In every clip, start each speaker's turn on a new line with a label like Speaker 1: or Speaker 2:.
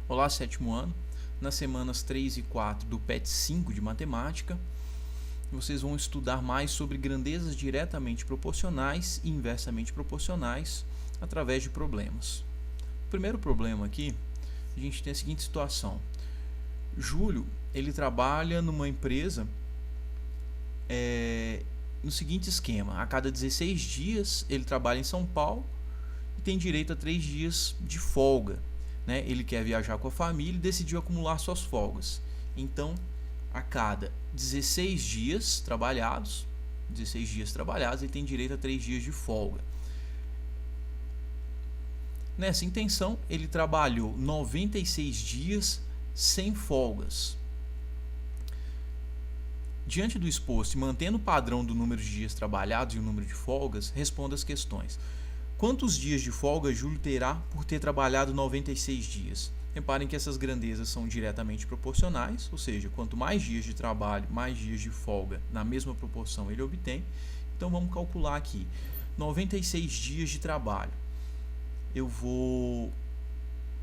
Speaker 1: Olá, sétimo ano. Nas semanas 3 e 4 do PET 5 de Matemática, vocês vão estudar mais sobre grandezas diretamente proporcionais e inversamente proporcionais através de problemas. O primeiro problema aqui, a gente tem a seguinte situação. Júlio, ele trabalha numa empresa no seguinte esquema. A cada 16 dias ele trabalha em São Paulo e tem direito a 3 dias de folga. Ele quer viajar com a família e decidiu acumular suas folgas. Então, a cada 16 dias trabalhados, ele tem direito a 3 dias de folga. Nessa intenção, ele trabalhou 96 dias sem folgas. Diante do exposto e mantendo o padrão do número de dias trabalhados e o número de folgas, responda as questões. Quantos dias de folga Júlio terá por ter trabalhado 96 dias? Reparem que essas grandezas são diretamente proporcionais, ou seja, quanto mais dias de trabalho, mais dias de folga na mesma proporção ele obtém. Então vamos calcular aqui. 96 dias de trabalho.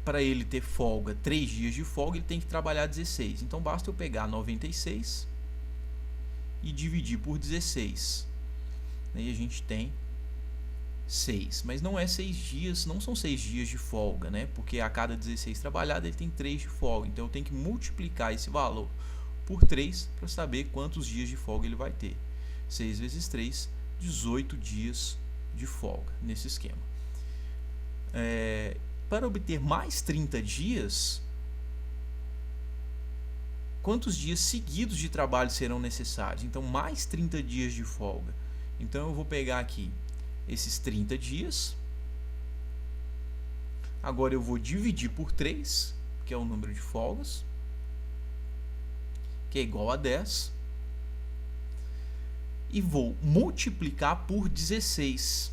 Speaker 1: Para ele ter folga, 3 dias de folga, ele tem que trabalhar 16. Então basta eu pegar 96 e dividir por 16. Aí a gente tem 6, mas não é 6 dias, não são 6 dias de folga, porque a cada 16 trabalhado ele tem 3 de folga, então eu tenho que multiplicar esse valor por 3 para saber quantos dias de folga ele vai ter. 6 vezes 3, 18 dias de folga nesse esquema. Para obter mais 30 dias, quantos dias seguidos de trabalho serão necessários? Então, mais 30 dias de folga. Então, eu vou pegar aqui esses 30 dias. Agora, eu vou dividir por 3, que é o número de folgas, que é igual a 10. E vou multiplicar por 16,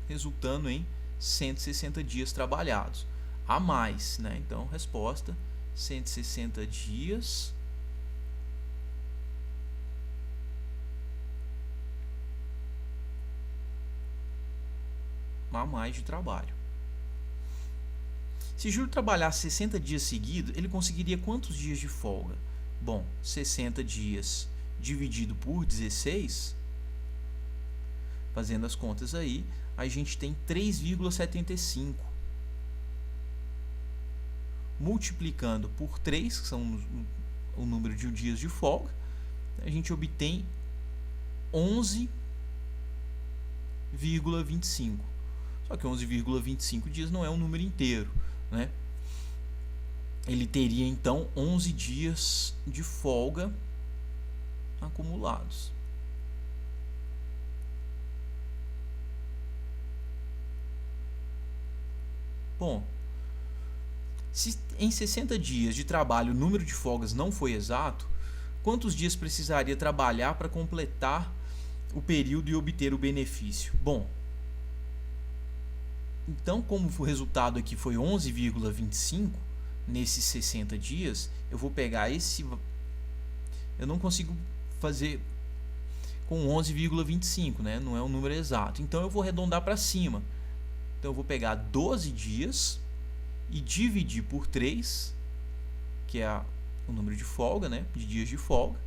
Speaker 1: resultando em 160 dias trabalhados. A mais, Então, resposta, 160 dias a mais de trabalho. Se Júlio trabalhasse 60 dias seguidos, ele conseguiria quantos dias de folga? Bom, 60 dias dividido por 16, fazendo as contas aí, a gente tem 3,75. Multiplicando por 3, que são o número de dias de folga, a gente obtém 11,25. Só que 11,25 dias não é um número inteiro, Ele teria então 11 dias de folga acumulados. Bom, se em 60 dias de trabalho o número de folgas não foi exato, quantos dias precisaria trabalhar para completar o período e obter o benefício? Bom, então, como o resultado aqui foi 11,25 nesses 60 dias, eu vou pegar esse... Eu não consigo fazer com 11,25, Não é um número exato. Então, eu vou arredondar para cima. Então, eu vou pegar 12 dias e dividir por 3, que é o número de folga, de dias de folga,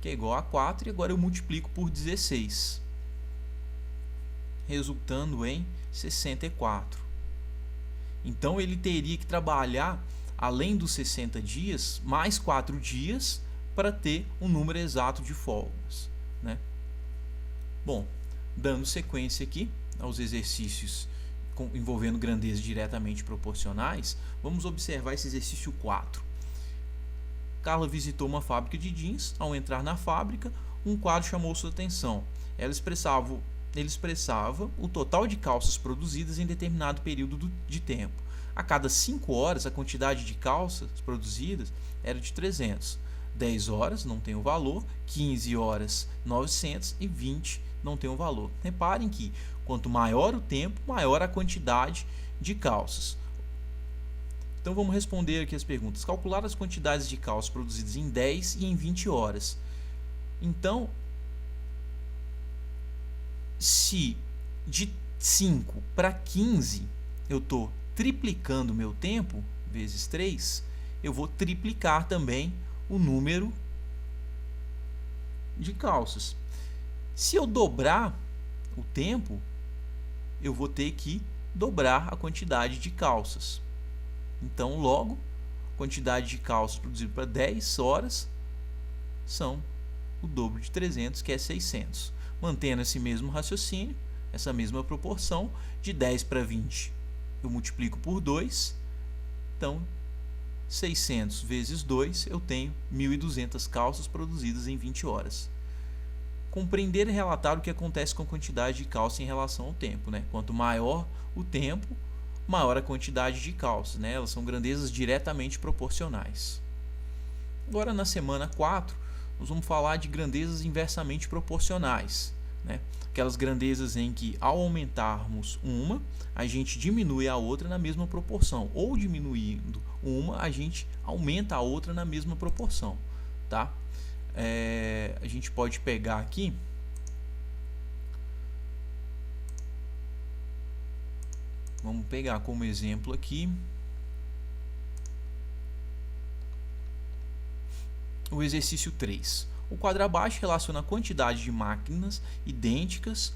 Speaker 1: que é igual a 4, e agora eu multiplico por 16, resultando em 64. Então, ele teria que trabalhar, além dos 60 dias, mais 4 dias para ter um número exato de folgas, Bom, dando sequência aqui aos exercícios envolvendo grandezas diretamente proporcionais, vamos observar esse exercício 4. Carla visitou uma fábrica de jeans. Ao entrar na fábrica, um quadro chamou sua atenção. Ele expressava o total de calças produzidas em determinado período de tempo. A cada 5 horas, a quantidade de calças produzidas era de 300. 10 horas não tem o valor, 15 horas 900 e 20 não tem o valor. Reparem que quanto maior o tempo, maior a quantidade de calças. Então vamos responder aqui as perguntas. Calcular as quantidades de calças produzidas em 10 e em 20 horas. Então, se de 5 para 15 eu estou triplicando meu tempo, vezes 3, eu vou triplicar também o número de calças. Se eu dobrar o tempo, eu vou ter que dobrar a quantidade de calças. Então, logo, a quantidade de calças produzida para 10 horas são o dobro de 300, que é 600. Mantendo esse mesmo raciocínio, essa mesma proporção, de 10 para 20, eu multiplico por 2. Então, 600 vezes 2, eu tenho 1.200 calças produzidas em 20 horas. Compreender e relatar o que acontece com a quantidade de calça em relação ao tempo, né? Quanto maior o tempo, maior a quantidade de calças, né? Elas são grandezas diretamente proporcionais. Agora, na semana 4, nós vamos falar de grandezas inversamente proporcionais, né? Aquelas grandezas em que, ao aumentarmos uma, a gente diminui a outra na mesma proporção, ou diminuindo uma, a gente aumenta a outra na mesma proporção, tá? A gente pode pegar aqui vamos pegar como exemplo aqui o exercício 3. O quadro abaixo relaciona a quantidade de máquinas idênticas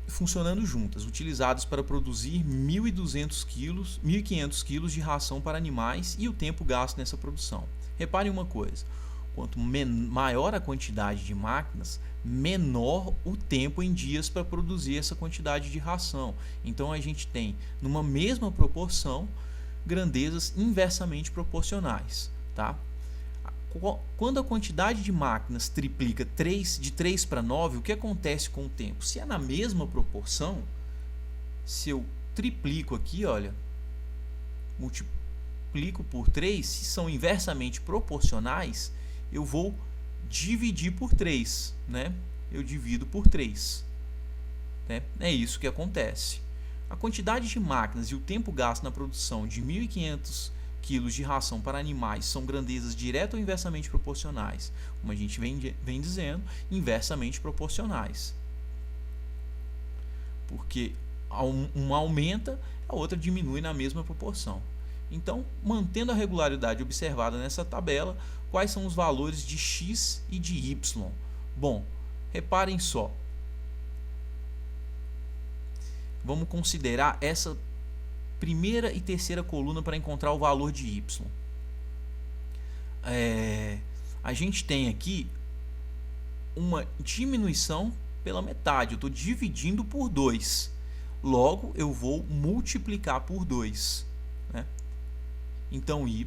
Speaker 1: funcionando juntas, utilizadas para produzir 1.500 quilos de ração para animais e o tempo gasto nessa produção. Reparem uma coisa: quanto maior a quantidade de máquinas, menor o tempo em dias para produzir essa quantidade de ração. Então a gente tem, numa mesma proporção, grandezas inversamente proporcionais, tá? Quando a quantidade de máquinas triplica de 3 para 9, o que acontece com o tempo? Se é na mesma proporção, se eu triplico aqui, olha, multiplico por 3, se são inversamente proporcionais, eu vou dividir por 3, né? Eu divido por 3. Né? É isso que acontece. A quantidade de máquinas e o tempo gasto na produção de 1.500 quilos de ração para animais são grandezas direta ou inversamente proporcionais. Como a gente vem dizendo, inversamente proporcionais. Porque uma aumenta, a outra diminui na mesma proporção. Então, mantendo a regularidade observada nessa tabela, quais são os valores de x e de y? Bom, reparem só. Vamos considerar essa primeira e terceira coluna para encontrar o valor de y. A gente tem aqui uma diminuição pela metade. Eu estou dividindo por 2. Logo, eu vou multiplicar por 2. Né? Então, y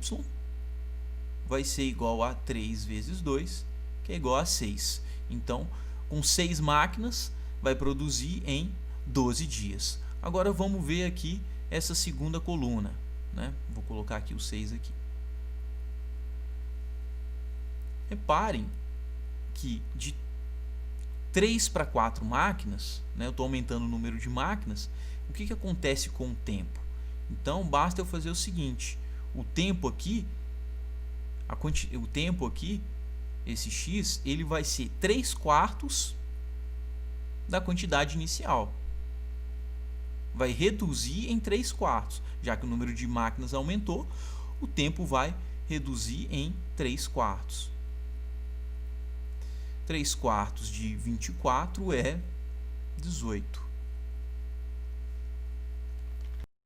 Speaker 1: vai ser igual a 3 vezes 2, que é igual a 6. Então, com 6 máquinas, vai produzir em 12 dias. Agora, vamos ver aqui essa segunda coluna. Né? Vou colocar aqui o 6 aqui. Reparem que de 3 para 4 máquinas, né, eu estou aumentando o número de máquinas, o que acontece com o tempo? Então, basta eu fazer o seguinte: o tempo aqui, esse x, ele vai ser 3/4 da quantidade inicial. Vai reduzir em 3/4. Já que o número de máquinas aumentou, o tempo vai reduzir em 3/4. 3/4 de 24 é 18.